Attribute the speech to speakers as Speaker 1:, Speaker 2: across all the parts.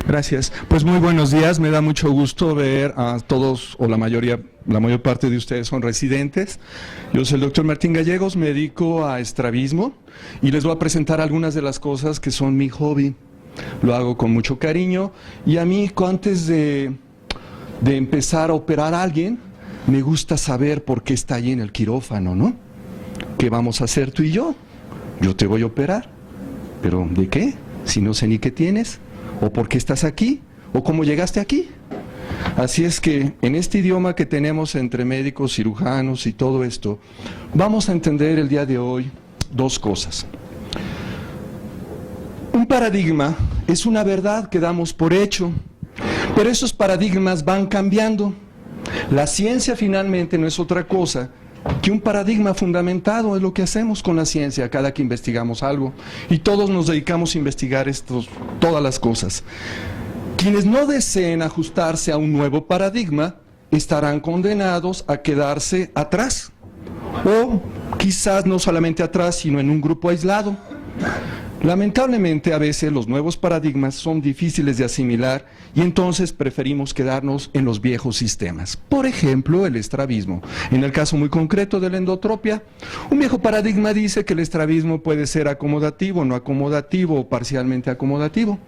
Speaker 1: Gracias. Pues muy buenos días. Me da mucho gusto ver a todos, o la mayor parte de ustedes son residentes. Yo soy el doctor Martín Gallegos, me dedico a estrabismo y les voy a presentar algunas de las cosas que son mi hobby. Lo hago con mucho cariño y a mí, antes de empezar a operar a alguien, me gusta saber por qué está ahí en el quirófano, ¿no? ¿Qué vamos a hacer tú y yo? Yo te voy a operar. ¿Pero de qué? Si no sé ni qué tienes, o por qué estás aquí, o cómo llegaste aquí. Así es que en este idioma que tenemos entre médicos, cirujanos y todo esto, vamos a entender el día de hoy dos cosas. Un paradigma es una verdad que damos por hecho, pero esos paradigmas van cambiando. La ciencia finalmente no es otra cosa que un paradigma fundamentado. Es lo que hacemos con la ciencia cada que investigamos algo, y todos nos dedicamos a investigar todas las cosas. Quienes no deseen ajustarse a un nuevo paradigma estarán condenados a quedarse atrás, o quizás no solamente atrás, sino en un grupo aislado. Lamentablemente, a veces los nuevos paradigmas son difíciles de asimilar y entonces preferimos quedarnos en los viejos sistemas. Por ejemplo, el estrabismo. En el caso muy concreto de la endotropia, un viejo paradigma dice que el estrabismo puede ser acomodativo, no acomodativo o parcialmente acomodativo.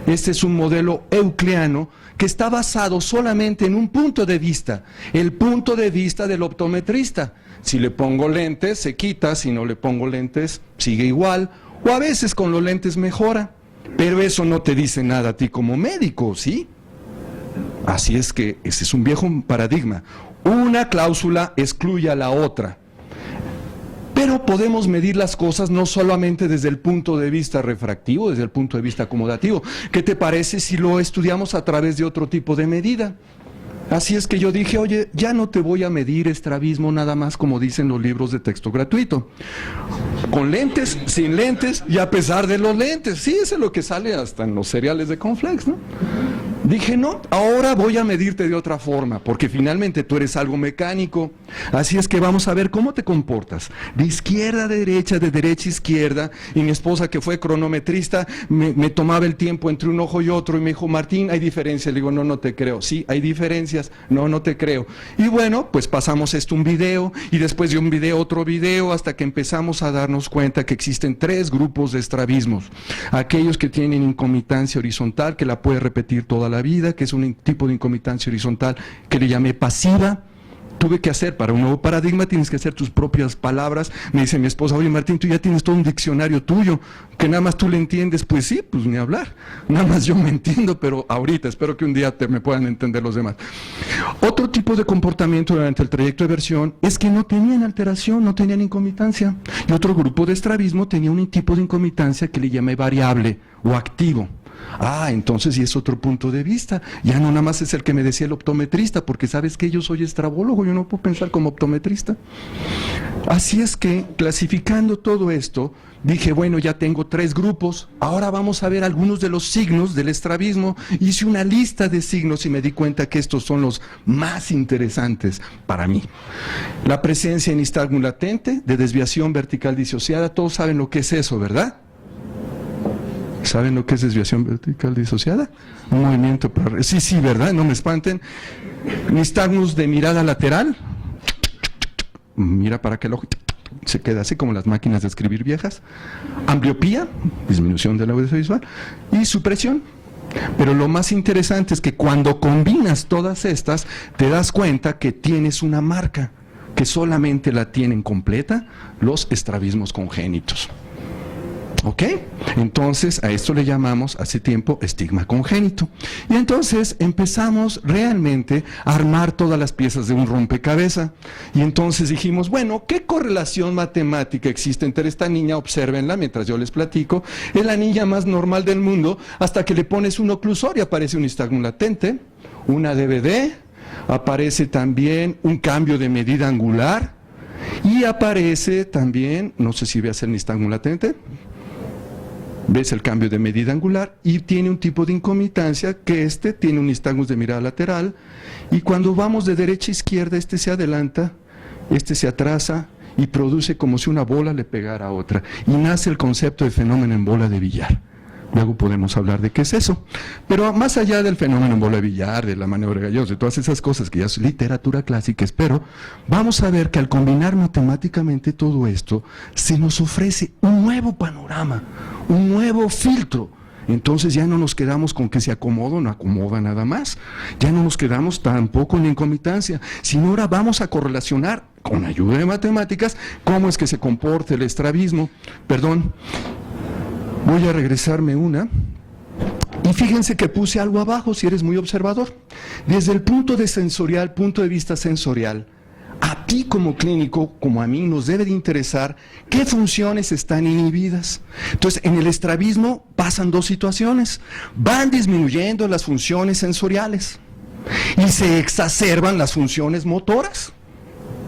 Speaker 1: Este es un modelo eucliano que está basado solamente en un punto de vista, el punto de vista del optometrista. Si le pongo lentes, se quita; si no le pongo lentes, sigue igual. O a veces con los lentes mejora, pero eso no te dice nada a ti como médico, ¿sí? Así es que ese es un viejo paradigma. Una cláusula excluye a la otra. Pero podemos medir las cosas no solamente desde el punto de vista refractivo, desde el punto de vista acomodativo. ¿Qué te parece si lo estudiamos a través de otro tipo de medida? Así es que yo dije, oye, ya no te voy a medir estrabismo nada más como dicen los libros de texto gratuito. Con lentes, sin lentes y a pesar de los lentes. Sí, eso es lo que sale hasta en los cereales de Conflex, ¿no? Dije, no, ahora voy a medirte de otra forma, porque finalmente tú eres algo mecánico. Así es que vamos a ver cómo te comportas. De izquierda a derecha, de derecha a izquierda. Y mi esposa, que fue cronometrista, me tomaba el tiempo entre un ojo y otro y me dijo, Martín, ¿hay diferencia? Le digo, no, no te creo. Sí, hay diferencias. No, no te creo. Y bueno, pues pasamos un video, y después de un video, otro video, hasta que empezamos a darnos cuenta que existen tres grupos de estrabismos. Aquellos que tienen incomitancia horizontal, que la puede repetir toda la vida, que es un tipo de incomitancia horizontal que le llamé pasiva. Tuve que hacer, para un nuevo paradigma tienes que hacer tus propias palabras. Me dice mi esposa, oye Martín, tú ya tienes todo un diccionario tuyo, que nada más tú le entiendes. Pues sí, pues ni hablar, nada más yo me entiendo, pero ahorita, espero que un día me puedan entender los demás. Otro tipo de comportamiento durante el trayecto de versión es que no tenían alteración, no tenían incomitancia. Y otro grupo de estrabismo tenía un tipo de incomitancia que le llamé variable o activo. Ah, entonces, y es otro punto de vista. Ya no nada más es el que me decía el optometrista, porque sabes que yo soy estrabólogo, yo no puedo pensar como optometrista. Así es que, clasificando todo esto, dije, bueno, ya tengo tres grupos, ahora vamos a ver algunos de los signos del estrabismo. Hice una lista de signos y me di cuenta que estos son los más interesantes para mí. La presencia en nistagmus latente, de desviación vertical disociada. Todos saben lo que es eso, ¿verdad? ¿Saben lo que es desviación vertical disociada? Un movimiento para... Sí, ¿verdad? No me espanten. Nistagmus de mirada lateral. Mira para que el ojo se queda así como las máquinas de escribir viejas. Ambliopía, disminución de la audición visual. Y supresión. Pero lo más interesante es que cuando combinas todas estas, te das cuenta que tienes una marca, que solamente la tienen completa los estrabismos congénitos. ¿Ok? Entonces, a esto le llamamos hace tiempo estigma congénito. Y entonces empezamos realmente a armar todas las piezas de un rompecabezas. Y entonces dijimos, bueno, ¿qué correlación matemática existe entre esta niña? Obsérvenla mientras yo les platico. Es la niña más normal del mundo, hasta que le pones un oclusor y aparece un nistagmus latente, una DVD, aparece también un cambio de medida angular, y aparece también, no sé si veas el nistagmus latente, ves el cambio de medida angular, y tiene un tipo de incomitancia que tiene un nistagmus de mirada lateral, y cuando vamos de derecha a izquierda, se adelanta, se atrasa, y produce como si una bola le pegara a otra, y nace el concepto de fenómeno en bola de billar. Luego podemos hablar de qué es eso. Pero más allá del fenómeno en bola de billar, de la maniobra de Gauss, de todas esas cosas que ya es literatura clásica, espero, vamos a ver que al combinar matemáticamente todo esto, se nos ofrece un nuevo panorama, un nuevo filtro. Entonces ya no nos quedamos con que se acomoda o no acomoda nada más. Ya no nos quedamos tampoco en la incomitancia, sino ahora vamos a correlacionar, con ayuda de matemáticas, cómo es que se comporta el estrabismo. Perdón, voy a regresarme una. Y fíjense que puse algo abajo, si eres muy observador. Desde el punto de vista sensorial, a ti como clínico, como a mí, nos debe de interesar qué funciones están inhibidas. Entonces, en el estrabismo pasan dos situaciones. Van disminuyendo las funciones sensoriales y se exacerban las funciones motoras.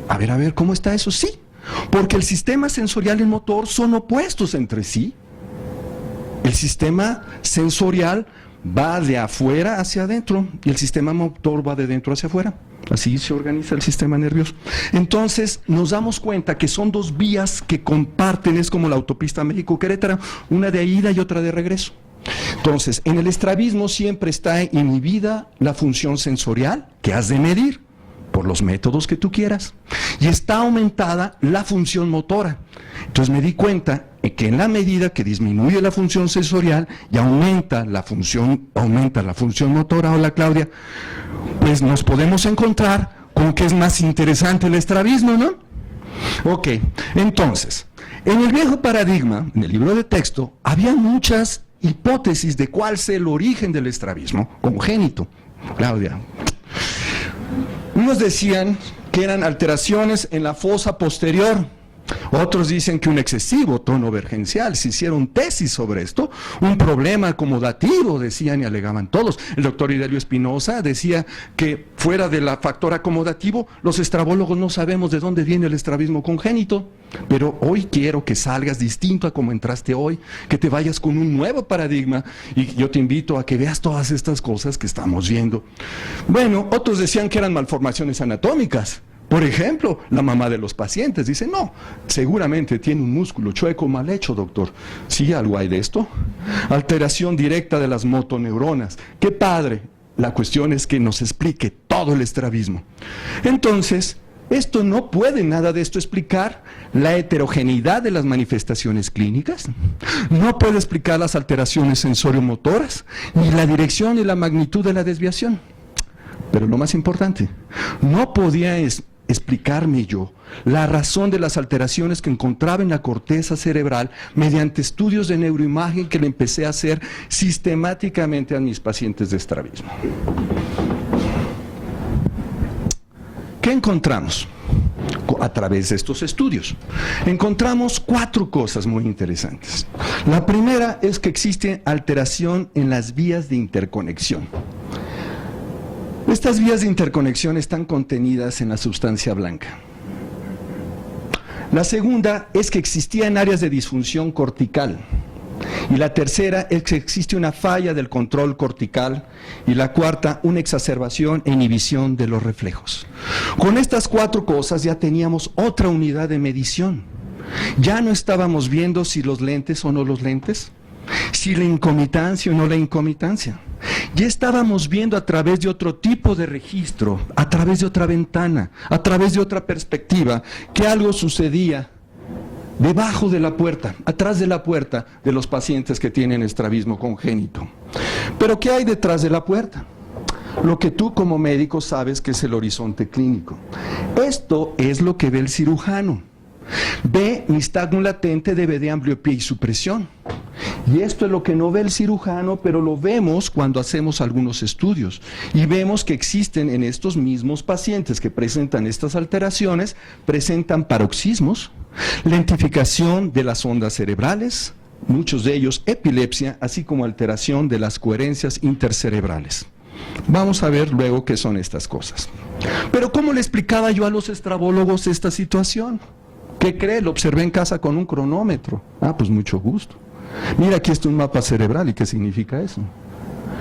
Speaker 1: A ver, ¿cómo está eso? Sí, porque el sistema sensorial y el motor son opuestos entre sí. El sistema sensorial va de afuera hacia adentro y el sistema motor va de dentro hacia afuera. Así se organiza el sistema nervioso. Entonces nos damos cuenta que son dos vías que comparten, es como la autopista México-Querétaro, una de ida y otra de regreso. Entonces, en el estrabismo siempre está inhibida la función sensorial que has de medir por los métodos que tú quieras, y está aumentada la función motora. Entonces me di cuenta que en la medida que disminuye la función sensorial y aumenta la función motora, hola Claudia, pues nos podemos encontrar con que es más interesante el estrabismo, ¿no? Ok, entonces, en el viejo paradigma, en el libro de texto, había muchas hipótesis de cuál sea el origen del estrabismo congénito. Claudia. Unos decían que eran alteraciones en la fosa posterior, otros dicen que un excesivo tono vergencial. Se hicieron tesis sobre esto, un problema acomodativo, decían y alegaban todos. El doctor Idelio Espinosa decía que fuera del factor acomodativo, los estrabólogos no sabemos de dónde viene el estrabismo congénito, pero hoy quiero que salgas distinto a como entraste hoy, que te vayas con un nuevo paradigma, y yo te invito a que veas todas estas cosas que estamos viendo. Bueno, otros decían que eran malformaciones anatómicas. Por ejemplo, la mamá de los pacientes dice, no, seguramente tiene un músculo chueco mal hecho, doctor. ¿Sí algo hay de esto? Alteración directa de las motoneuronas. ¡Qué padre! La cuestión es que nos explique todo el estrabismo. Entonces, esto no puede nada de esto explicar la heterogeneidad de las manifestaciones clínicas, no puede explicar las alteraciones sensoriomotoras, ni la dirección y la magnitud de la desviación. Pero lo más importante, no podía explicarme yo la razón de las alteraciones que encontraba en la corteza cerebral mediante estudios de neuroimagen que le empecé a hacer sistemáticamente a mis pacientes de estrabismo. ¿Qué encontramos a través de estos estudios? Encontramos 4 cosas muy interesantes. La primera es que existe alteración en las vías de interconexión. Estas vías de interconexión están contenidas en la sustancia blanca. La segunda es que existían áreas de disfunción cortical. Y la tercera es que existe una falla del control cortical. Y la cuarta, una exacerbación e inhibición de los reflejos. Con estas 4 cosas ya teníamos otra unidad de medición. Ya no estábamos viendo si los lentes o no los lentes, si la incomitancia o no la incomitancia. Ya estábamos viendo a través de otro tipo de registro, a través de otra ventana, a través de otra perspectiva, que algo sucedía debajo de la puerta, atrás de la puerta de los pacientes que tienen estrabismo congénito. Pero ¿qué hay detrás de la puerta? Lo que tú como médico sabes que es el horizonte clínico. Esto es lo que ve el cirujano. Ve nistagmo latente de BD ambliopía y supresión. Y esto es lo que no ve el cirujano, pero lo vemos cuando hacemos algunos estudios. Y vemos que existen en estos mismos pacientes que presentan estas alteraciones, presentan paroxismos, lentificación de las ondas cerebrales, muchos de ellos epilepsia, así como alteración de las coherencias intercerebrales. Vamos a ver luego qué son estas cosas. Pero ¿cómo le explicaba yo a los estrabólogos esta situación? ¿Qué cree? Lo observé en casa con un cronómetro. Ah, pues mucho gusto. Mira, aquí está un mapa cerebral. ¿Y qué significa eso?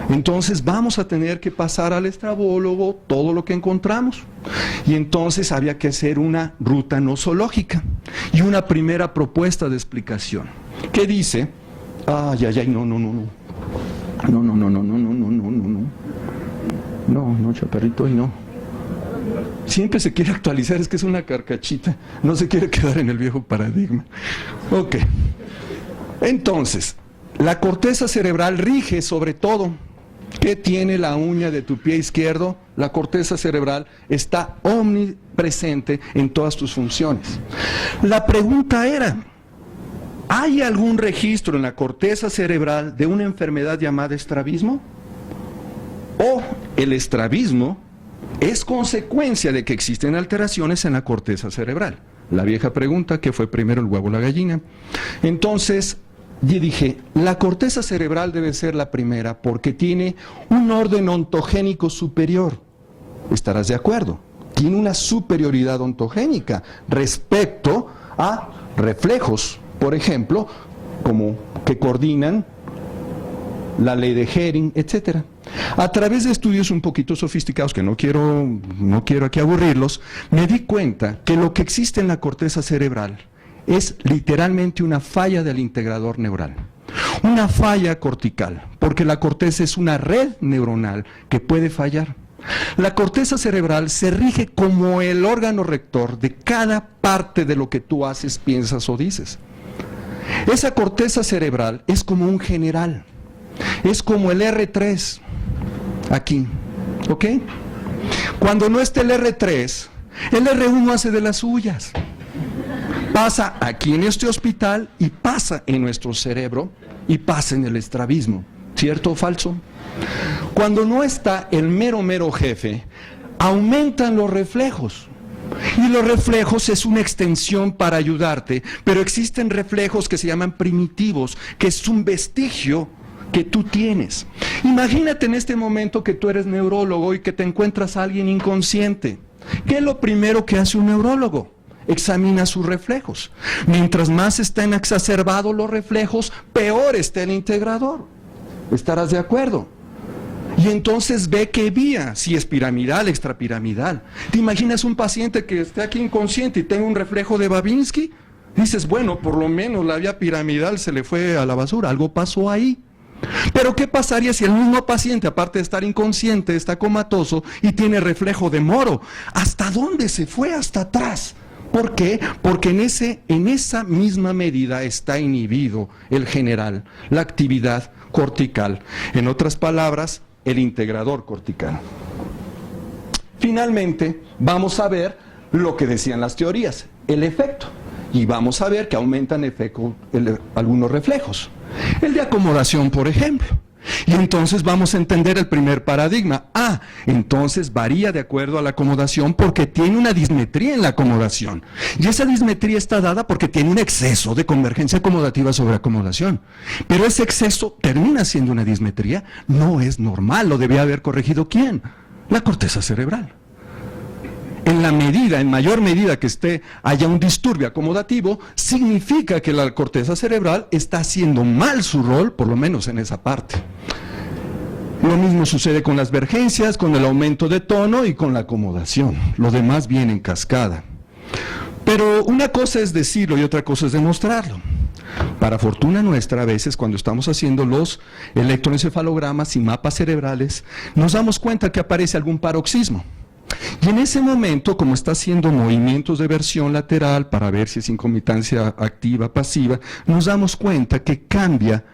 Speaker 1: Entonces vamos a tener que pasar al estrabólogo todo lo que encontramos. Y entonces había que hacer una ruta nosológica y una primera propuesta de explicación. ¿Qué dice? Ay, ay, ay, no. No, chaparrito, y no. Siempre se quiere actualizar, es que es una carcachita. No se quiere quedar en el viejo paradigma. Ok. Entonces, la corteza cerebral rige sobre todo. ¿Qué tiene la uña de tu pie izquierdo? La corteza cerebral está omnipresente en todas tus funciones. La pregunta era, ¿hay algún registro en la corteza cerebral de una enfermedad llamada estrabismo? ¿O el estrabismo es consecuencia de que existen alteraciones en la corteza cerebral? La vieja pregunta, ¿qué fue primero, el huevo o la gallina? Entonces, yo dije, la corteza cerebral debe ser la primera porque tiene un orden ontogénico superior. ¿Estarás de acuerdo? Tiene una superioridad ontogénica respecto a reflejos, por ejemplo, como que coordinan la ley de Hering, etcétera. A través de estudios un poquito sofisticados, que no quiero aquí aburrirlos, me di cuenta que lo que existe en la corteza cerebral es literalmente una falla del integrador neural, una falla cortical, porque la corteza es una red neuronal que puede fallar. La corteza cerebral se rige como el órgano rector de cada parte de lo que tú haces, piensas o dices. Esa corteza cerebral es como un general, es como el R3, aquí, ¿ok? Cuando no esté el R3, el R1 hace de las suyas. Pasa aquí en este hospital y pasa en nuestro cerebro y pasa en el estrabismo. ¿Cierto o falso? Cuando no está el mero jefe, aumentan los reflejos. Y los reflejos es una extensión para ayudarte, pero existen reflejos que se llaman primitivos, que es un vestigio que tú tienes. Imagínate en este momento que tú eres neurólogo y que te encuentras a alguien inconsciente. ¿Qué es lo primero que hace un neurólogo? Examina sus reflejos. Mientras más estén exacerbados los reflejos, peor está el integrador. ¿Estarás de acuerdo? Y entonces ve qué vía, si es piramidal, extrapiramidal. ¿Te imaginas un paciente que esté aquí inconsciente y tenga un reflejo de Babinski? Dices, bueno, por lo menos la vía piramidal se le fue a la basura, algo pasó ahí. Pero ¿qué pasaría si el mismo paciente, aparte de estar inconsciente, está comatoso y tiene reflejo de Moro? ¿Hasta dónde se fue? Hasta atrás. ¿Por qué? Porque en esa misma medida está inhibido el general, la actividad cortical. En otras palabras, el integrador cortical. Finalmente, vamos a ver lo que decían las teorías, el efecto. Y vamos a ver que aumentan algunos reflejos. El de acomodación, por ejemplo. Y entonces vamos a entender el primer paradigma. Entonces varía de acuerdo a la acomodación porque tiene una dismetría en la acomodación. Y esa dismetría está dada porque tiene un exceso de convergencia acomodativa sobre acomodación. Pero ese exceso termina siendo una dismetría. No es normal, lo debía haber corregido ¿quién? La corteza cerebral. En mayor medida que haya un disturbio acomodativo, significa que la corteza cerebral está haciendo mal su rol, por lo menos en esa parte. Lo mismo sucede con las vergencias, con el aumento de tono y con la acomodación. Lo demás viene en cascada. Pero una cosa es decirlo y otra cosa es demostrarlo. Para fortuna nuestra, a veces cuando estamos haciendo los electroencefalogramas y mapas cerebrales, nos damos cuenta que aparece algún paroxismo. Y en ese momento, como está haciendo movimientos de versión lateral para ver si es incomitancia activa, pasiva, nos damos cuenta que cambia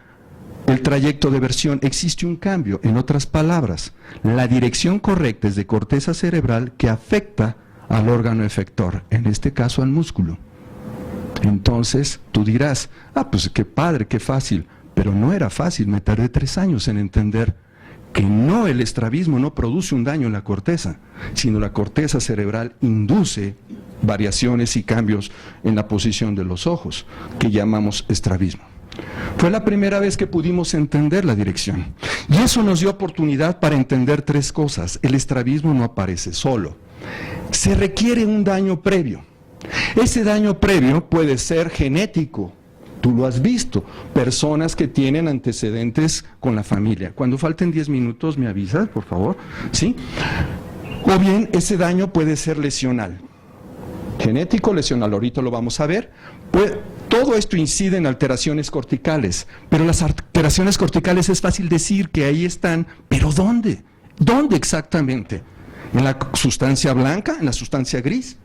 Speaker 1: el trayecto de versión, existe un cambio. En otras palabras, la dirección correcta es de corteza cerebral que afecta al órgano efector, en este caso al músculo. Entonces, tú dirás, pues qué padre, qué fácil, pero no era fácil, me tardé 3 años en entender que no, el estrabismo no produce un daño en la corteza, sino la corteza cerebral induce variaciones y cambios en la posición de los ojos, que llamamos estrabismo. Fue la primera vez que pudimos entender la dirección. Y eso nos dio oportunidad para entender 3 cosas. El estrabismo no aparece solo. Se requiere un daño previo. Ese daño previo puede ser genético. Tú lo has visto, personas que tienen antecedentes con la familia. Cuando falten 10 minutos me avisas, por favor, ¿sí? O bien ese daño puede ser lesional. Genético, lesional, ahorita lo vamos a ver. Todo esto incide en alteraciones corticales, pero las alteraciones corticales es fácil decir que ahí están, pero ¿dónde? ¿Dónde exactamente? ¿En la sustancia blanca? ¿En la sustancia gris?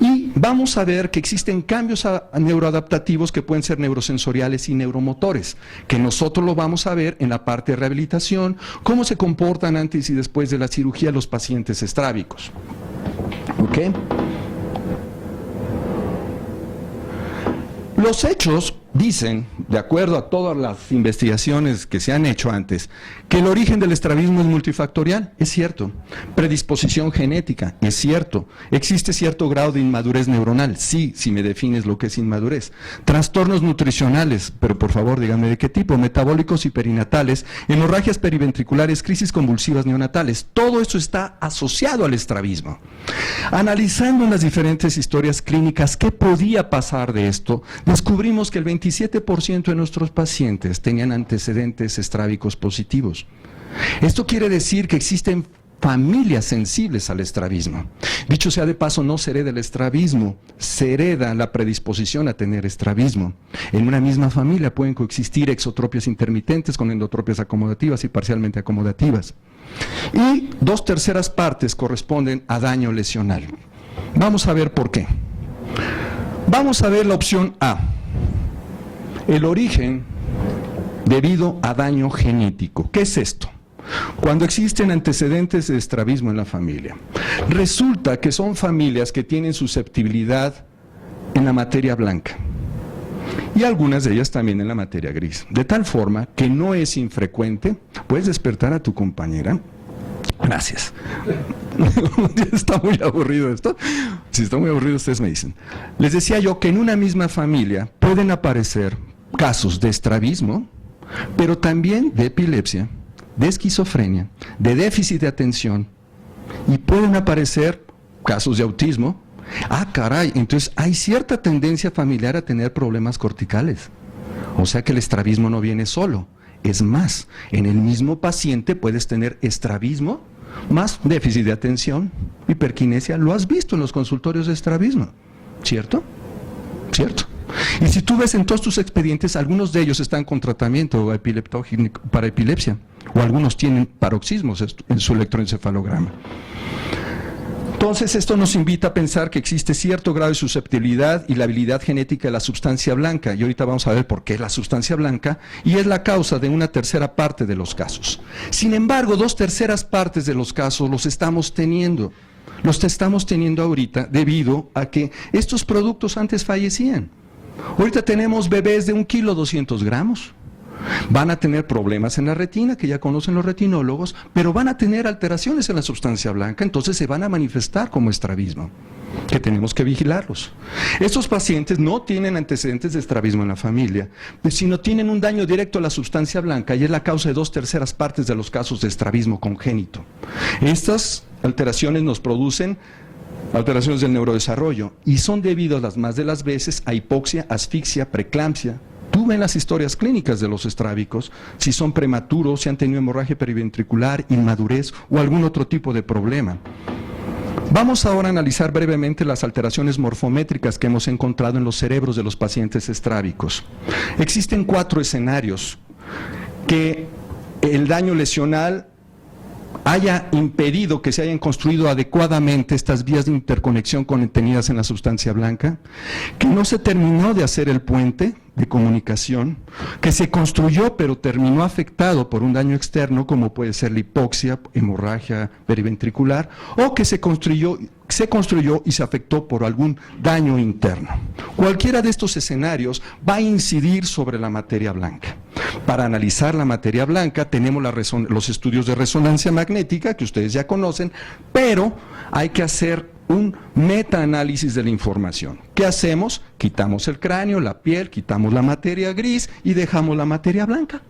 Speaker 1: Y vamos a ver que existen cambios neuroadaptativos que pueden ser neurosensoriales y neuromotores, que nosotros lo vamos a ver en la parte de rehabilitación, cómo se comportan antes y después de la cirugía los pacientes estrábicos. ¿Ok? Los hechos dicen, de acuerdo a todas las investigaciones que se han hecho antes, que el origen del estrabismo es multifactorial, es cierto. Predisposición genética, es cierto. Existe cierto grado de inmadurez neuronal, sí, si me defines lo que es inmadurez. Trastornos nutricionales, pero por favor díganme de qué tipo, metabólicos y perinatales, hemorragias periventriculares, crisis convulsivas neonatales, todo eso está asociado al estrabismo. Analizando en las diferentes historias clínicas qué podía pasar de esto, descubrimos que el 27% de nuestros pacientes tenían antecedentes estrábicos positivos. Esto quiere decir que existen familias sensibles al estrabismo. Dicho sea de paso, no se hereda el estrabismo, se hereda la predisposición a tener estrabismo. En una misma familia pueden coexistir exotropias intermitentes con endotropias acomodativas y parcialmente acomodativas. Y 2/3 partes corresponden a daño lesional. Vamos a ver por qué. Vamos a ver la opción A. El origen debido a daño genético. ¿Qué es esto? Cuando existen antecedentes de estrabismo en la familia, resulta que son familias que tienen susceptibilidad en la materia blanca y algunas de ellas también en la materia gris, de tal forma que no es infrecuente. ¿Puedes despertar a tu compañera? Gracias. ¿Está muy aburrido esto? Si está muy aburrido, ustedes me dicen. Les decía yo que en una misma familia pueden aparecer casos de estrabismo, pero también de epilepsia, de esquizofrenia, de déficit de atención, y pueden aparecer casos de autismo. Ah, caray, entonces hay cierta tendencia familiar a tener problemas corticales. O sea que el estrabismo no viene solo. Es más, en el mismo paciente puedes tener estrabismo más déficit de atención, hiperquinesia. Lo has visto en los consultorios de estrabismo, ¿cierto? ¿Cierto? Y si tú ves en todos tus expedientes, algunos de ellos están con tratamiento epileptógeno para epilepsia, o algunos tienen paroxismos en su electroencefalograma. Entonces esto nos invita a pensar que existe cierto grado de susceptibilidad y la habilidad genética de la sustancia blanca, y ahorita vamos a ver por qué es la sustancia blanca, y es la causa de 1/3 parte de los casos. Sin embargo, 2/3 partes de los casos los estamos teniendo ahorita debido a que estos productos antes fallecían. Ahorita tenemos bebés de 1,2 kg. Van a tener problemas en la retina, que ya conocen los retinólogos, pero van a tener alteraciones en la sustancia blanca, entonces se van a manifestar como estrabismo, que tenemos que vigilarlos. Estos pacientes no tienen antecedentes de estrabismo en la familia, sino tienen un daño directo a la sustancia blanca, y es la causa de 2/3 partes de los casos de estrabismo congénito. Estas alteraciones nos producen alteraciones del neurodesarrollo, y son debidas las más de las veces a hipoxia, asfixia, preeclampsia. Tú ves las historias clínicas de los estrábicos, si son prematuros, si han tenido hemorragia periventricular, inmadurez o algún otro tipo de problema. Vamos ahora a analizar brevemente las alteraciones morfométricas que hemos encontrado en los cerebros de los pacientes estrábicos. Existen 4 escenarios que el daño lesional haya impedido que se hayan construido adecuadamente estas vías de interconexión contenidas en la sustancia blanca, que no se terminó de hacer el puente de comunicación, que se construyó pero terminó afectado por un daño externo, como puede ser la hipoxia, hemorragia periventricular, o que se construyó y se afectó por algún daño interno. Cualquiera de estos escenarios va a incidir sobre la materia blanca. Para analizar la materia blanca tenemos los estudios de resonancia magnética, que ustedes ya conocen, pero hay que hacer un metaanálisis de la información. ¿Qué hacemos? Quitamos el cráneo, la piel, quitamos la materia gris y dejamos la materia blanca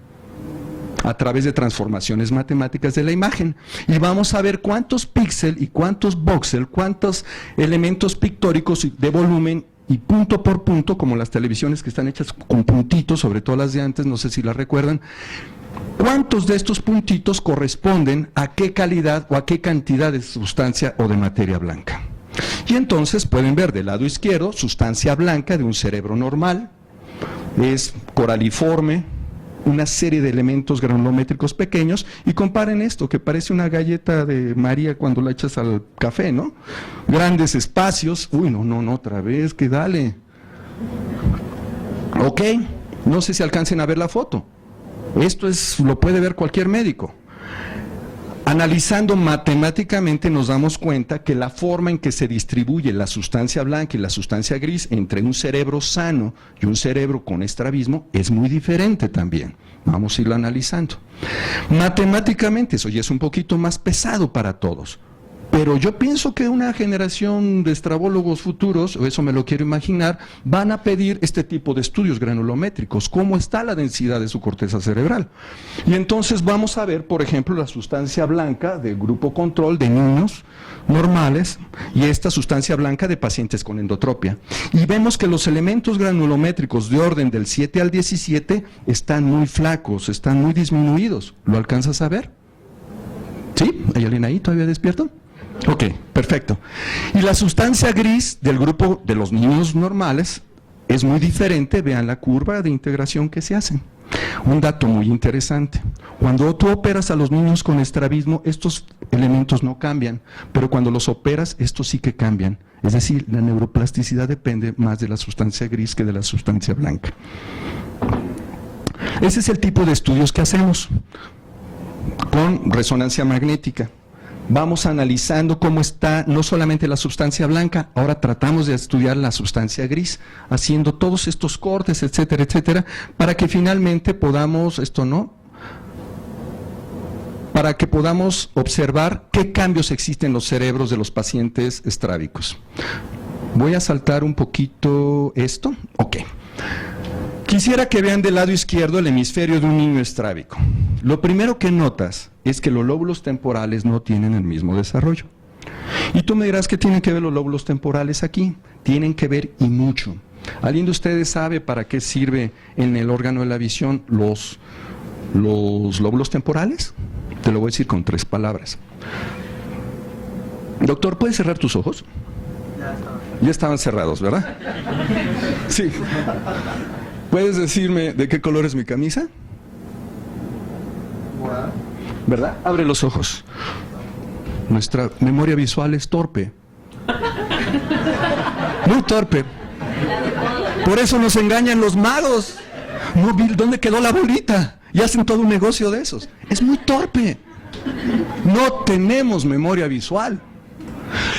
Speaker 1: a través de transformaciones matemáticas de la imagen. Y vamos a ver cuántos píxeles y cuántos voxel, cuántos elementos pictóricos de volumen y punto por punto, como las televisiones que están hechas con puntitos, sobre todo las de antes, no sé si las recuerdan, cuántos de estos puntitos corresponden a qué calidad o a qué cantidad de sustancia o de materia blanca. Y entonces pueden ver del lado izquierdo sustancia blanca de un cerebro normal, es coraliforme, una serie de elementos granulométricos pequeños, y comparen esto, que parece una galleta de María cuando la echas al café, ¿no? Grandes espacios, uy, no, otra vez, que dale. Ok, no sé si alcancen a ver la foto. Esto lo puede ver cualquier médico. Analizando matemáticamente nos damos cuenta que la forma en que se distribuye la sustancia blanca y la sustancia gris entre un cerebro sano y un cerebro con estrabismo es muy diferente también. Vamos a irlo analizando. Matemáticamente eso ya es un poquito más pesado para todos. Pero yo pienso que una generación de estrabólogos futuros, o eso me lo quiero imaginar, van a pedir este tipo de estudios granulométricos, cómo está la densidad de su corteza cerebral. Y entonces vamos a ver, por ejemplo, la sustancia blanca del grupo control de niños normales y esta sustancia blanca de pacientes con endotropia. Y vemos que los elementos granulométricos de orden del 7 al 17 están muy flacos, están muy disminuidos. ¿Lo alcanzas a ver? ¿Sí? ¿Hay alguien ahí todavía despierto? Ok, perfecto. Y la sustancia gris del grupo de los niños normales es muy diferente, vean la curva de integración que se hace. Un dato muy interesante, cuando tú operas a los niños con estrabismo, estos elementos no cambian, pero cuando los operas, estos sí que cambian. Es decir, la neuroplasticidad depende más de la sustancia gris que de la sustancia blanca. Ese es el tipo de estudios que hacemos con resonancia magnética. Vamos analizando cómo está no solamente la sustancia blanca, ahora tratamos de estudiar la sustancia gris, haciendo todos estos cortes, etcétera, etcétera, para que finalmente podamos, para que podamos observar qué cambios existen en los cerebros de los pacientes estrábicos. Voy a saltar un poquito esto. Ok. Quisiera que vean del lado izquierdo el hemisferio de un niño estrábico. Lo primero que notas es que los lóbulos temporales no tienen el mismo desarrollo. Y tú me dirás, ¿qué tienen que ver los lóbulos temporales aquí? Tienen que ver y mucho. ¿Alguien de ustedes sabe para qué sirve en el órgano de la visión los lóbulos temporales? Te lo voy a decir con 3 palabras. Doctor, ¿puedes cerrar tus ojos? Ya estaban cerrados, ¿verdad? Sí. ¿Puedes decirme de qué color es mi camisa? ¿Verdad? Abre los ojos. Nuestra memoria visual es torpe. Muy torpe. Por eso nos engañan los magos. No, ¿dónde quedó la bolita? Y hacen todo un negocio de esos. Es muy torpe. No tenemos memoria visual.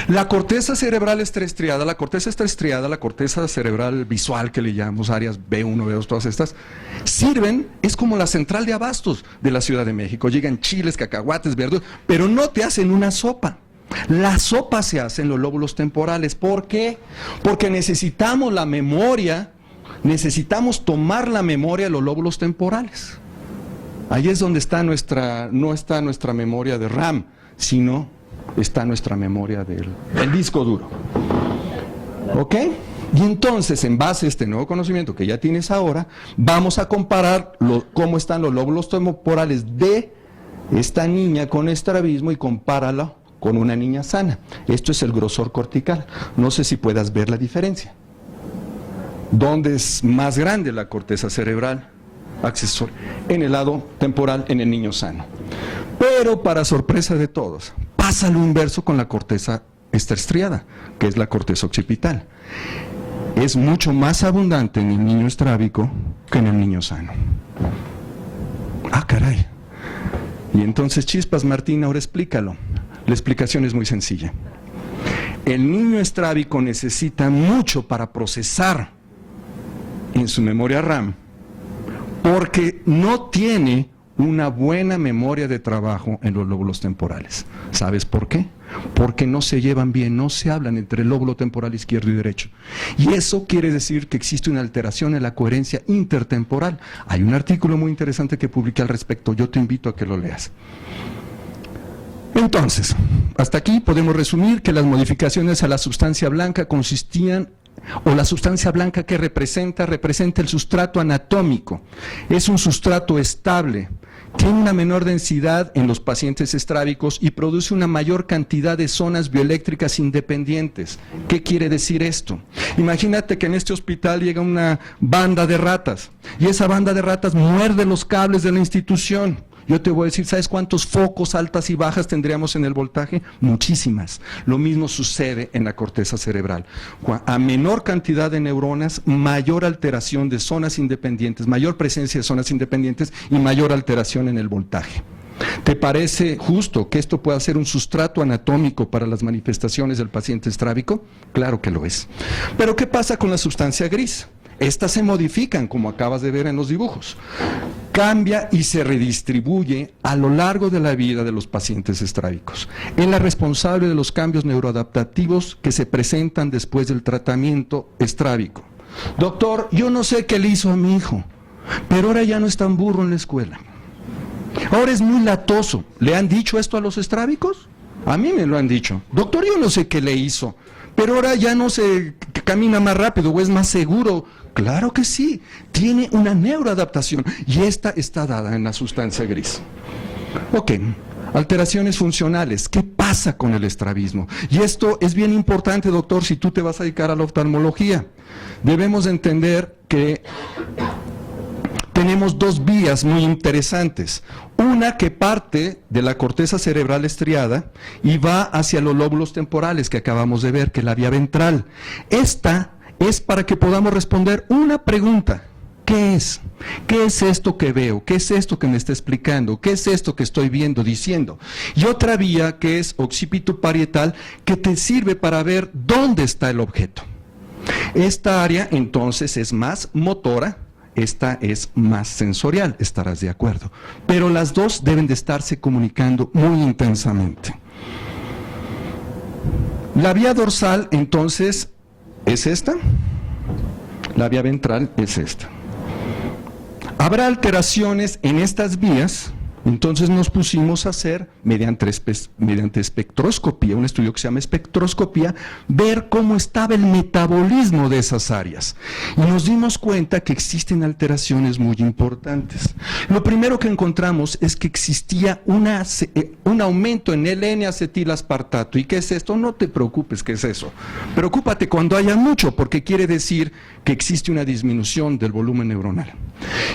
Speaker 1: La corteza cerebral está estriada, la corteza cerebral visual que le llamamos áreas B1, B2, todas estas, sirven, es como la central de abastos de la Ciudad de México. Llegan chiles, cacahuates, verduras, pero no te hacen una sopa. La sopa se hace en los lóbulos temporales. ¿Por qué? Porque necesitamos la memoria, necesitamos tomar la memoria de los lóbulos temporales. Ahí es donde está no está nuestra memoria de RAM, sino está nuestra memoria del disco duro. ¿Ok? Y entonces, en base a este nuevo conocimiento que ya tienes ahora, vamos a comparar cómo están los lóbulos temporales de esta niña con estrabismo y compáralo con una niña sana. Esto es el grosor cortical. No sé si puedas ver la diferencia. ¿Dónde es más grande la corteza cerebral accesoria? En el lado temporal, en el niño sano. Pero, para sorpresa de todos, pasa lo inverso con la corteza estriada, que es la corteza occipital. Es mucho más abundante en el niño estrábico que en el niño sano. Ah, caray. Y entonces, chispas, Martín, ahora explícalo. La explicación es muy sencilla. El niño estrábico necesita mucho para procesar en su memoria RAM, porque no tiene una buena memoria de trabajo en los lóbulos temporales. ¿Sabes por qué? Porque no se llevan bien, no se hablan entre el lóbulo temporal izquierdo y derecho. Y eso quiere decir que existe una alteración en la coherencia intertemporal. Hay un artículo muy interesante que publiqué al respecto, yo te invito a que lo leas. Entonces, hasta aquí podemos resumir que las modificaciones a la sustancia blanca consistían o la sustancia blanca que representa el sustrato anatómico. Es un sustrato estable, tiene una menor densidad en los pacientes estrábicos y produce una mayor cantidad de zonas bioeléctricas independientes. ¿Qué quiere decir esto? Imagínate que en este hospital llega una banda de ratas y esa banda de ratas muerde los cables de la institución. Yo te voy a decir, ¿sabes cuántos focos altas y bajas tendríamos en el voltaje? Muchísimas. Lo mismo sucede en la corteza cerebral. A menor cantidad de neuronas, mayor alteración de zonas independientes, mayor presencia de zonas independientes y mayor alteración en el voltaje. ¿Te parece justo que esto pueda ser un sustrato anatómico para las manifestaciones del paciente estrábico? Claro que lo es. Pero ¿qué pasa con la sustancia gris? Estas se modifican, como acabas de ver en los dibujos. Cambia y se redistribuye a lo largo de la vida de los pacientes estrábicos. Es la responsable de los cambios neuroadaptativos que se presentan después del tratamiento estrábico. Doctor, yo no sé qué le hizo a mi hijo, pero ahora ya no es tan burro en la escuela. Ahora es muy latoso. ¿Le han dicho esto a los estrábicos? A mí me lo han dicho. Doctor, yo no sé qué le hizo, pero ahora ya no se camina más rápido o es más seguro. Claro que sí, tiene una neuroadaptación y esta está dada en la sustancia gris. Ok, alteraciones funcionales. ¿Qué pasa con el estrabismo? Y esto es bien importante, doctor, si tú te vas a dedicar a la oftalmología. Debemos entender que tenemos dos vías muy interesantes. Una que parte de la corteza cerebral estriada y va hacia los lóbulos temporales que acabamos de ver, que es la vía ventral. Esta es para que podamos responder una pregunta. ¿Qué es? ¿Qué es esto que veo? ¿Qué es esto que me está explicando? ¿Qué es esto que estoy viendo, diciendo? Y otra vía que es occipito parietal, que te sirve para ver dónde está el objeto. Esta área entonces es más motora, esta es más sensorial, estarás de acuerdo. Pero las dos deben de estarse comunicando muy intensamente. La vía dorsal entonces es esta, la vía ventral es esta. Habrá alteraciones en estas vías, entonces nos pusimos a hacer, mediante espectroscopía, un estudio que se llama espectroscopía, ver cómo estaba el metabolismo de esas áreas. Y nos dimos cuenta que existen alteraciones muy importantes. Lo primero que encontramos es que existía un aumento en el N-acetilaspartato. ¿Y qué es esto? No te preocupes, ¿qué es eso? Preocúpate cuando haya mucho, porque quiere decir que existe una disminución del volumen neuronal.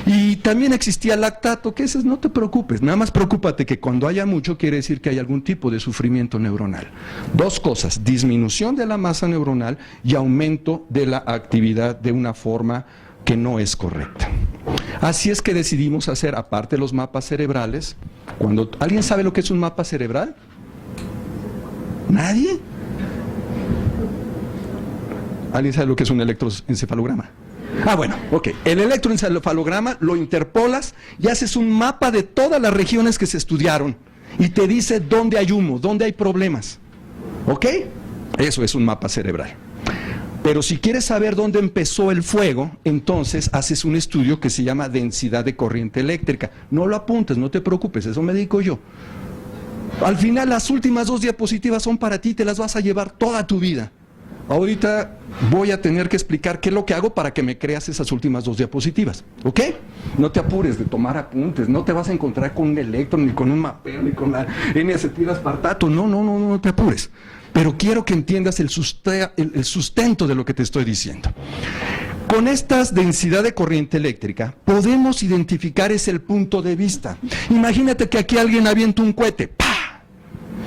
Speaker 1: Y también existía lactato, ¿qué es eso? No te preocupes. Nada más preocúpate que cuando haya mucho quiere decir que hay algún tipo de sufrimiento neuronal. Dos cosas, disminución de la masa neuronal y aumento de la actividad de una forma que no es correcta. Así es que decidimos hacer, aparte de los mapas cerebrales, ¿alguien sabe lo que es un mapa cerebral? ¿Nadie? ¿Alguien sabe lo que es un electroencefalograma? Bueno, ok. El electroencefalograma lo interpolas y haces un mapa de todas las regiones que se estudiaron y te dice dónde hay humo, dónde hay problemas. ¿Ok? Eso es un mapa cerebral. Pero si quieres saber dónde empezó el fuego, entonces haces un estudio que se llama densidad de corriente eléctrica. No lo apuntes, no te preocupes, eso me dedico yo. Al final, las últimas 2 diapositivas son para ti, te las vas a llevar toda tu vida. Ahorita voy a tener que explicar qué es lo que hago para que me creas esas últimas 2 diapositivas, ¿ok? No te apures de tomar apuntes, no te vas a encontrar con un electron, ni con un mapeo, ni con la N-acetilaspartato, no te apures. Pero quiero que entiendas el sustento de lo que te estoy diciendo. Con esta densidad de corriente eléctrica podemos identificar ese punto de vista. Imagínate que aquí alguien avienta un cohete, ¡pah!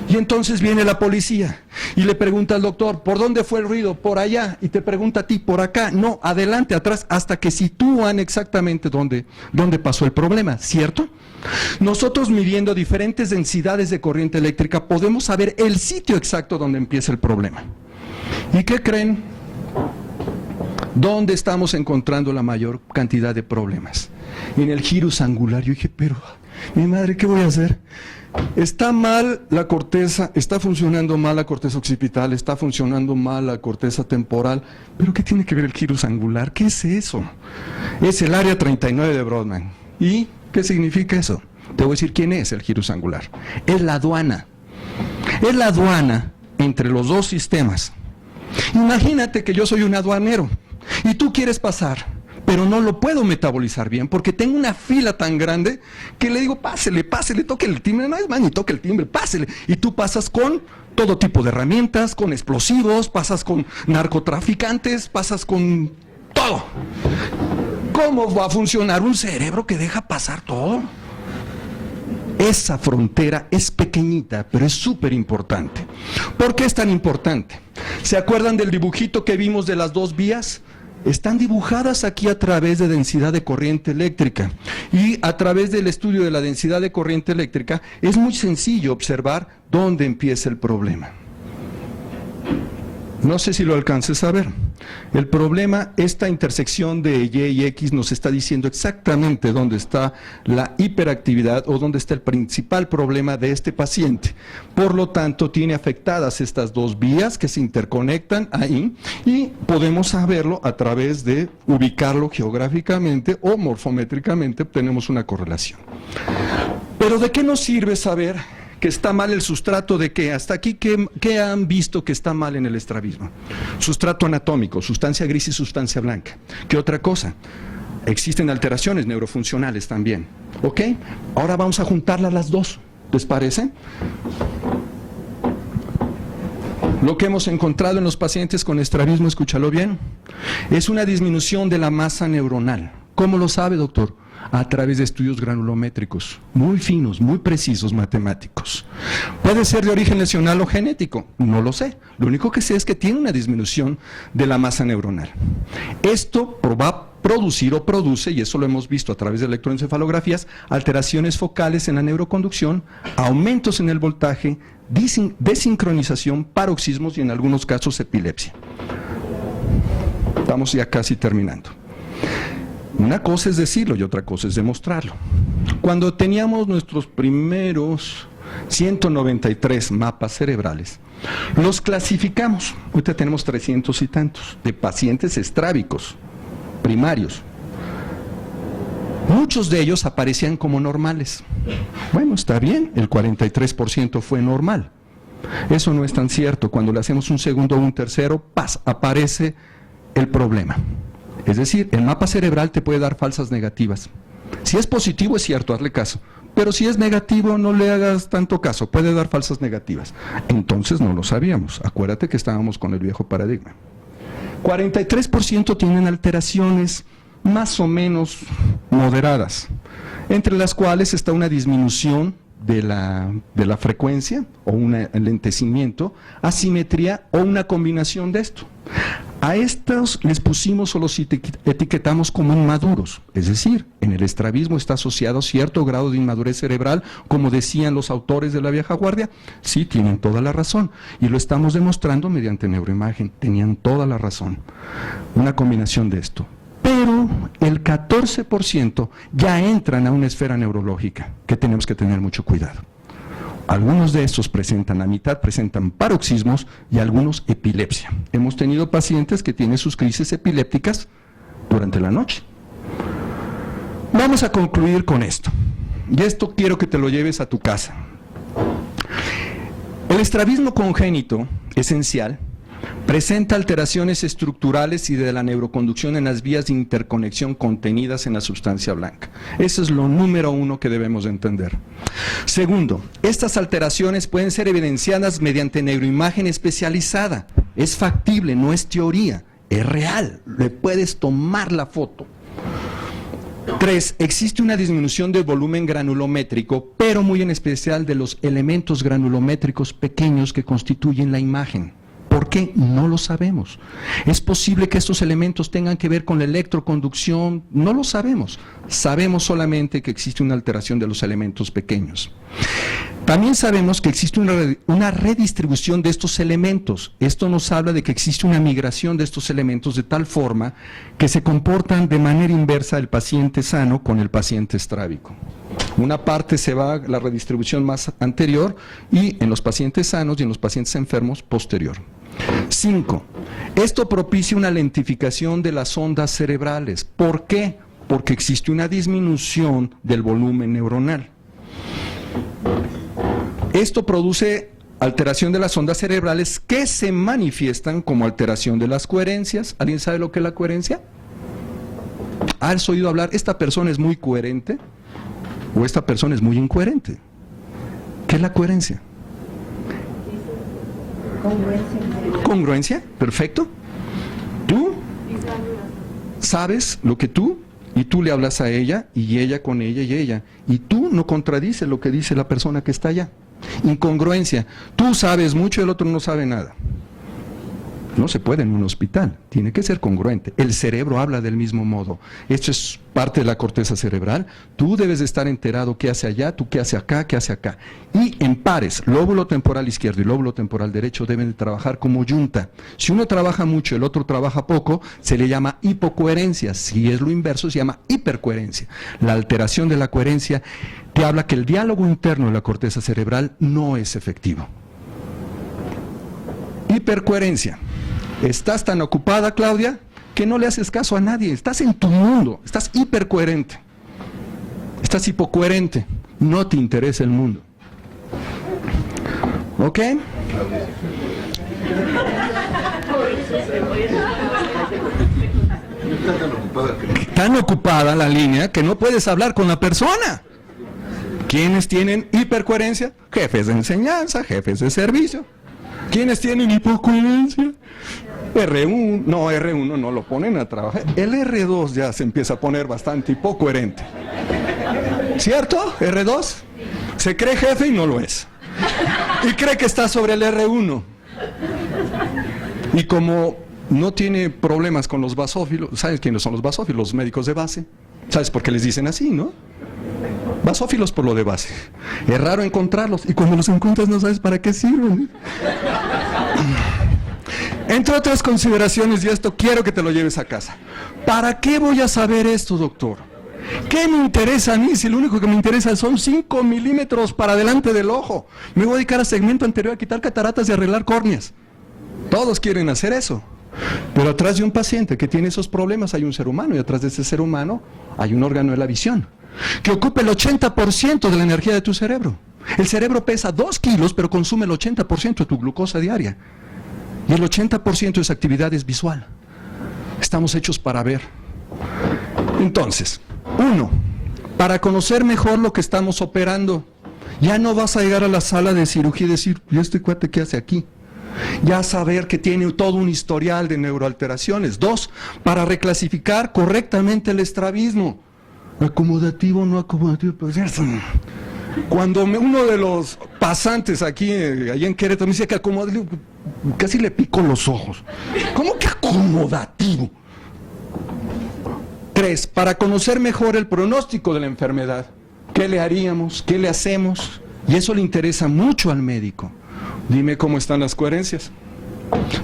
Speaker 1: Y entonces viene la policía y le pregunta al doctor, ¿por dónde fue el ruido? Por allá. Y te pregunta a ti, por acá. No, adelante, atrás, hasta que sitúan exactamente dónde pasó el problema, ¿cierto? Nosotros midiendo diferentes densidades de corriente eléctrica podemos saber el sitio exacto donde empieza el problema. ¿Y qué creen? ¿Dónde estamos encontrando la mayor cantidad de problemas? En el gyrus angular. Yo dije, pero, mi madre, ¿qué voy a hacer? Está mal la corteza, está funcionando mal la corteza occipital, está funcionando mal la corteza temporal, pero ¿qué tiene que ver el gyrus angular? ¿Qué es eso? Es el área 39 de Brodmann. ¿Y qué significa eso? Te voy a decir quién es el gyrus angular. Es la aduana. Es la aduana entre los dos sistemas. Imagínate que yo soy un aduanero y tú quieres pasar, pero no lo puedo metabolizar bien porque tengo una fila tan grande que le digo, pásele, pásele, toque el timbre, no es más ni toque el timbre, pásele. Y tú pasas con todo tipo de herramientas, con explosivos, pasas con narcotraficantes, pasas con todo. ¿Cómo va a funcionar un cerebro que deja pasar todo? Esa frontera es pequeñita, pero es súper importante. ¿Por qué es tan importante? ¿Se acuerdan del dibujito que vimos de las dos vías? Están dibujadas aquí a través de densidad de corriente eléctrica. Y a través del estudio de la densidad de corriente eléctrica es muy sencillo observar dónde empieza el problema. No sé si lo alcances a ver. El problema, esta intersección de Y y X nos está diciendo exactamente dónde está la hiperactividad o dónde está el principal problema de este paciente. Por lo tanto, tiene afectadas estas dos vías que se interconectan ahí y podemos saberlo a través de ubicarlo geográficamente o morfométricamente, tenemos una correlación. Pero ¿de qué nos sirve saber que está mal el sustrato? ¿De qué? Hasta aquí, ¿qué han visto que está mal en el estrabismo? Sustrato anatómico, sustancia gris y sustancia blanca. ¿Qué otra cosa? Existen alteraciones neurofuncionales también. ¿Ok? Ahora vamos a juntarlas las dos. ¿Les parece? Lo que hemos encontrado en los pacientes con estrabismo, escúchalo bien, es una disminución de la masa neuronal. ¿Cómo lo sabe, doctor? A través de estudios granulométricos, muy finos, muy precisos, matemáticos. ¿Puede ser de origen lesional o genético? No lo sé. Lo único que sé es que tiene una disminución de la masa neuronal. Esto va a producir o produce, y eso lo hemos visto a través de electroencefalografías, alteraciones focales en la neuroconducción, aumentos en el voltaje, desincronización, paroxismos y en algunos casos epilepsia. Estamos ya casi terminando. Una cosa es decirlo y otra cosa es demostrarlo. Cuando teníamos nuestros primeros 193 mapas cerebrales, los clasificamos. Ahorita tenemos 300 y tantos de pacientes estrábicos primarios. Muchos de ellos aparecían como normales. Bueno, está bien, el 43% fue normal. Eso no es tan cierto. Cuando le hacemos un segundo o un tercero, aparece el problema. Es decir, el mapa cerebral te puede dar falsas negativas. Si es positivo es cierto, hazle caso. Pero si es negativo, no le hagas tanto caso, puede dar falsas negativas. Entonces no lo sabíamos. Acuérdate que estábamos con el viejo paradigma. 43% tienen alteraciones más o menos moderadas, entre las cuales está una disminución de la frecuencia o un enlentecimiento, asimetría o una combinación de esto. A estos les pusimos o los etiquetamos como inmaduros, es decir, en el estrabismo está asociado cierto grado de inmadurez cerebral, como decían los autores de la vieja guardia. Sí, tienen toda la razón, y lo estamos demostrando mediante neuroimagen, tenían toda la razón. Una combinación de esto. Pero el 14% ya entran a una esfera neurológica, que tenemos que tener mucho cuidado. Algunos de estos presentan, la mitad presentan paroxismos y algunos epilepsia. Hemos tenido pacientes que tienen sus crisis epilépticas durante la noche. Vamos a concluir con esto. Y esto quiero que te lo lleves a tu casa. El estrabismo congénito, esencial, presenta alteraciones estructurales y de la neuroconducción en las vías de interconexión contenidas en la sustancia blanca. Eso es lo número uno que debemos de entender. Segundo, estas alteraciones pueden ser evidenciadas mediante neuroimagen especializada. Es factible, no es teoría, es real, le puedes tomar la foto. 3. Existe una disminución del volumen granulométrico, pero muy en especial de los elementos granulométricos pequeños que constituyen la imagen. ¿Por qué? No lo sabemos. ¿Es posible que estos elementos tengan que ver con la electroconducción? No lo sabemos. Sabemos solamente que existe una alteración de los elementos pequeños. También sabemos que existe una redistribución de estos elementos. Esto nos habla de que existe una migración de estos elementos de tal forma que se comportan de manera inversa el paciente sano con el paciente estrábico. Una parte se va a la redistribución más anterior y en los pacientes sanos y en los pacientes enfermos posterior. 5. Esto propicia una lentificación de las ondas cerebrales. ¿Por qué? Porque existe una disminución del volumen neuronal. Esto produce alteración de las ondas cerebrales que se manifiestan como alteración de las coherencias. ¿Alguien sabe lo que es la coherencia? ¿Has oído hablar, esta persona es muy coherente o esta persona es muy incoherente? ¿Qué es la coherencia? Congruencia, perfecto. Tú sabes lo que tú, y tú le hablas a ella, y ella con ella, y ella. Y tú no contradices lo que dice la persona que está allá. Incongruencia. Tú sabes mucho y el otro no sabe nada. No se puede en un hospital, tiene que ser congruente. El cerebro habla del mismo modo. Esto es parte de la corteza cerebral. Tú debes de estar enterado qué hace allá, tú qué hace acá, qué hace acá. Y en pares, lóbulo temporal izquierdo y lóbulo temporal derecho deben de trabajar como yunta. Si uno trabaja mucho y el otro trabaja poco, se le llama hipocoherencia. Si es lo inverso, se llama hipercoherencia. La alteración de la coherencia te habla que el diálogo interno de la corteza cerebral no es efectivo. Hipercoherencia. Estás tan ocupada, Claudia, que no le haces caso a nadie. Estás en tu mundo, estás hipercoherente. Estás hipocoherente. No te interesa el mundo. ¿Ok? Tan ocupada la línea que no puedes hablar con la persona. ¿Quiénes tienen hipercoherencia? Jefes de enseñanza, jefes de servicio. ¿Quiénes tienen hipocoherencia? R1 no lo ponen a trabajar. El R2 ya se empieza a poner bastante hipocoherente. ¿Cierto? R2 se cree jefe y no lo es. Y cree que está sobre el R1. Y como no tiene problemas con los basófilos, ¿sabes quiénes son los basófilos? Los médicos de base. ¿Sabes por qué les dicen así, no? Basófilos por lo de base. Es raro encontrarlos y cuando los encuentras no sabes para qué sirven. Entre otras consideraciones, y esto quiero que te lo lleves a casa. ¿Para qué voy a saber esto, doctor? ¿Qué me interesa a mí si lo único que me interesa son 5 milímetros para delante del ojo? Me voy a dedicar a segmento anterior a quitar cataratas y arreglar córneas. Todos quieren hacer eso. Pero atrás de un paciente que tiene esos problemas hay un ser humano, y atrás de ese ser humano hay un órgano de la visión que ocupa el 80% de la energía de tu cerebro. El cerebro pesa 2 kilos, pero consume el 80% de tu glucosa diaria. Y el 80% de esa actividad es visual. Estamos hechos para ver. Entonces, 1, para conocer mejor lo que estamos operando, ya no vas a llegar a la sala de cirugía y decir, ¿y este cuate qué hace aquí? Ya saber que tiene todo un historial de neuroalteraciones. 2, para reclasificar correctamente el estrabismo. Acomodativo, no acomodativo, pues cuando uno de los pasantes aquí, allá en Querétaro, me decía que acomodativo, casi le pico los ojos. ¿Cómo que acomodativo? 3, para conocer mejor el pronóstico de la enfermedad. ¿Qué le haríamos? ¿Qué le hacemos? Y eso le interesa mucho al médico. Dime cómo están las coherencias.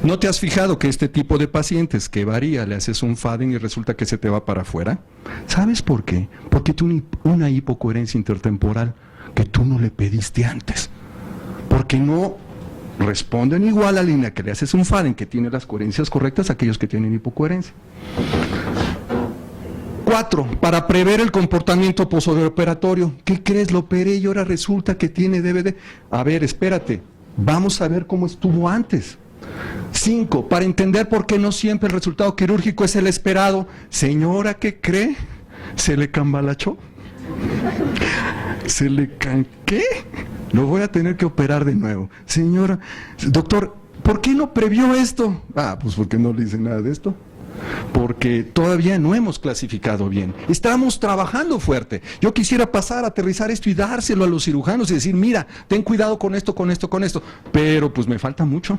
Speaker 1: ¿No te has fijado que este tipo de pacientes que varía, le haces un FADEN y resulta que se te va para afuera? ¿Sabes por qué? Porque tiene una hipocoherencia intertemporal que tú no le pediste antes. Porque no responden igual a la línea que le haces un FADEN que tiene las coherencias correctas a aquellos que tienen hipocoherencia. 4, para prever el comportamiento posoperatorio. ¿Qué crees? Lo operé y ahora resulta que tiene DVD. A ver, espérate. Vamos a ver cómo estuvo antes. 5, para entender por qué no siempre el resultado quirúrgico es el esperado. Señora, ¿qué cree? ¿Se le cambalachó? ¿Qué? Lo voy a tener que operar de nuevo. Señora, doctor, ¿por qué no previó esto? Pues porque no le hice nada de esto. Porque todavía no hemos clasificado bien. Estamos trabajando fuerte. Yo quisiera pasar, aterrizar esto y dárselo a los cirujanos y decir, mira, ten cuidado con esto, con esto, con esto. Pero pues me falta mucho.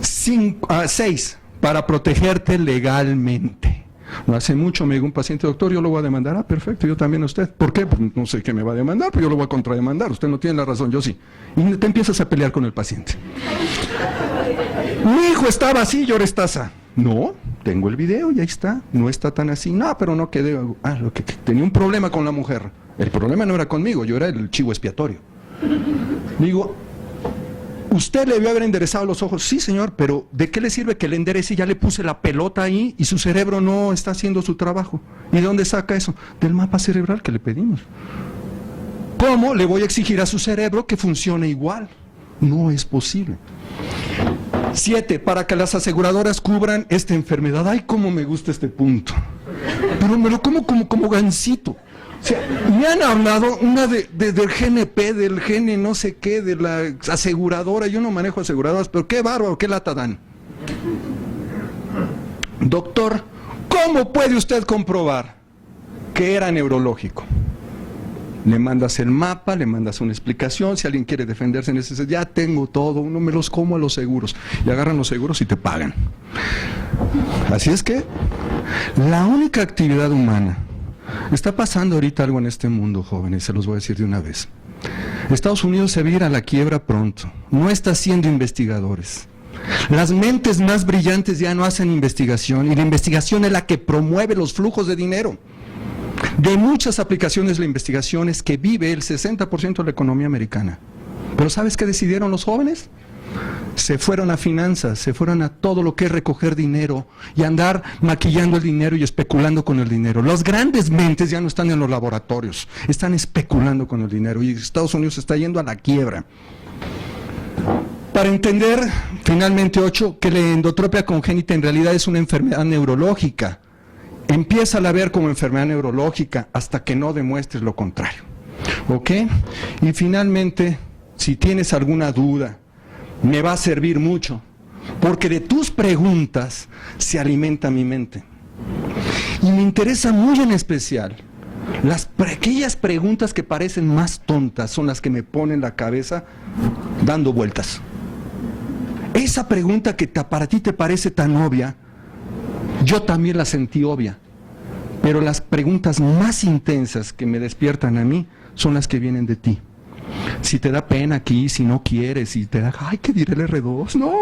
Speaker 1: 6, para protegerte legalmente. No hace mucho me dijo un paciente, doctor, yo lo voy a demandar. Perfecto, yo también a usted. ¿Por qué? Pues no sé qué me va a demandar, pero yo lo voy a contrademandar. Usted no tiene la razón, yo sí. Y te empiezas a pelear con el paciente. Mi hijo estaba así y ahora está así. No, tengo el video y ahí está. No está tan así. No, pero no quedé. Lo que tenía un problema con la mujer. El problema no era conmigo, yo era el chivo expiatorio. Digo, ¿usted le debió haber enderezado los ojos? Sí, señor, pero ¿de qué le sirve que le enderece? Ya le puse la pelota ahí y su cerebro no está haciendo su trabajo. ¿Y de dónde saca eso? Del mapa cerebral que le pedimos. ¿Cómo le voy a exigir a su cerebro que funcione igual? No es posible. 7, para que las aseguradoras cubran esta enfermedad. Ay, cómo me gusta este punto. Pero me lo como gansito. O sea, me han hablado una del GNP, del GN no sé qué, de la aseguradora. Yo no manejo aseguradoras, pero qué bárbaro, qué lata dan. Doctor, ¿cómo puede usted comprobar que era neurológico? Le mandas el mapa, le mandas una explicación, si alguien quiere defenderse en ese, ya tengo todo, uno me los como a los seguros, y agarran los seguros y te pagan. Así es que, la única actividad humana, está pasando ahorita algo en este mundo, jóvenes, se los voy a decir de una vez. Estados Unidos se va a ir a la quiebra pronto, no está haciendo investigadores. Las mentes más brillantes ya no hacen investigación, y la investigación es la que promueve los flujos de dinero. De muchas aplicaciones la investigación es que vive el 60% de la economía americana. Pero ¿sabes qué decidieron los jóvenes? Se fueron a finanzas, se fueron a todo lo que es recoger dinero y andar maquillando el dinero y especulando con el dinero. Las grandes mentes ya no están en los laboratorios, están especulando con el dinero y Estados Unidos está yendo a la quiebra. Para entender, finalmente 8, que la endotropia congénita en realidad es una enfermedad neurológica. Empieza a ver como enfermedad neurológica hasta que no demuestres lo contrario. ¿Ok? Y finalmente, si tienes alguna duda, me va a servir mucho, porque de tus preguntas se alimenta mi mente. Y me interesa muy en especial, aquellas preguntas que parecen más tontas son las que me ponen la cabeza dando vueltas. Esa pregunta que para ti te parece tan obvia, yo también la sentí obvia, pero las preguntas más intensas que me despiertan a mí son las que vienen de ti. Si te da pena aquí, si no quieres, si te da, ay, ¿qué diré el R2? No,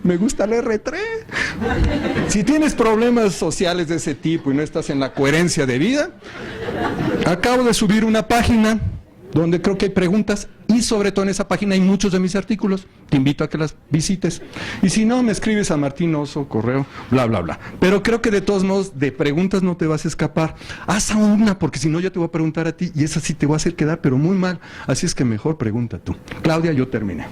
Speaker 1: me gusta el R3. Si tienes problemas sociales de ese tipo y no estás en la coherencia de vida, acabo de subir una página donde creo que hay preguntas y sobre todo en esa página hay muchos de mis artículos. Te invito a que las visites. Y si no, me escribes a Martín Oso, correo, bla, bla, bla. Pero creo que de todos modos, de preguntas no te vas a escapar. Haz a una, porque si no yo te voy a preguntar a ti y esa sí te va a hacer quedar, pero muy mal. Así es que mejor pregunta tú. Claudia, yo terminé.